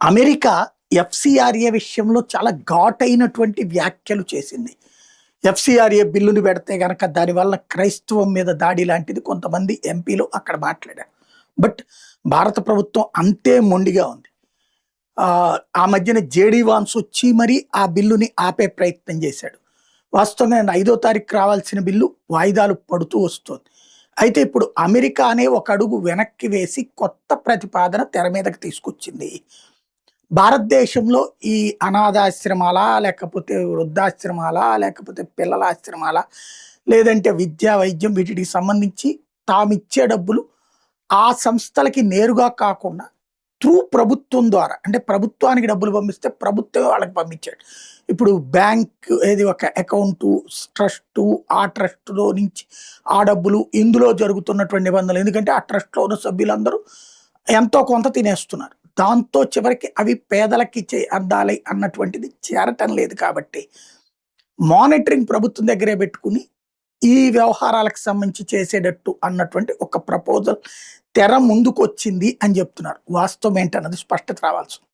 America FCRA విషయంలో చాలా ఘాటైనటువంటి వ్యాఖ్యలు చేసింది. ఎఫ్‌సిఆర్‌ఏ బిల్లుని పెడితే గనక దానివల్ల క్రైస్తవం మీద దాడి లాంటిది కొంతమంది ఎంపీలు అక్కడ మాట్లాడారు. బట్ భారత ప్రభుత్వం అంతే మొండిగా ఉంది. ఆ మధ్యన జేడీ వాన్స్ వచ్చి మరి ఆ బిల్లుని ఆపే ప్రయత్నం చేశాడు. వాస్తవంగా 5వ తారీఖు రావాల్సిన బిల్లు వాయిదాలు పడుతూ వస్తోంది. అయితే ఇప్పుడు అమెరికా అనే ఒక అడుగు వెనక్కి వేసి కొత్త ప్రతిపాదన తెర మీదకి తీసుకొచ్చింది. భారతదేశంలో ఈ అనాథాశ్రమాలా? లేకపోతే వృద్ధాశ్రమాలా? లేకపోతే పిల్లల ఆశ్రమాలా? లేదంటే విద్యా, వైద్యం వీటికి సంబంధించి తామిచ్చే డబ్బులు ఆ సంస్థలకి నేరుగా కాకుండా త్రూ ప్రభుత్వం ద్వారా అంటే ప్రభుత్వానికి డబ్బులు పంపిస్తే ప్రభుత్వమే వాళ్ళకి పంపించాడు. ఇప్పుడు బ్యాంక్ ఏది ఒక అకౌంటు, ట్రస్టు, ఆ ట్రస్ట్‌లో నుంచి ఆ డబ్బులు ఇందులో జరుగుతున్నటువంటి నిబంధనలు. ఎందుకంటే ఆ ట్రస్ట్‌లో ఉన్న సభ్యులందరూ ఎంతో కొంత తినేస్తున్నారు. దాంతో చివరికి అవి పేదలకి అందాలి అన్నటువంటిది చేరటం లేదు కాబట్టి, మానిటరింగ్ ప్రభుత్వం దగ్గరే పెట్టుకుని, ఈ వ్యవహారాలకు సంబంధించి చేసేటట్టు అన్నటువంటి ఒక ప్రపోజల్ తెర ముందుకొచ్చింది అని చెప్తున్నారు. వాస్తవం ఏంటన్నది స్పష్టత రావాల్సి ఉంది.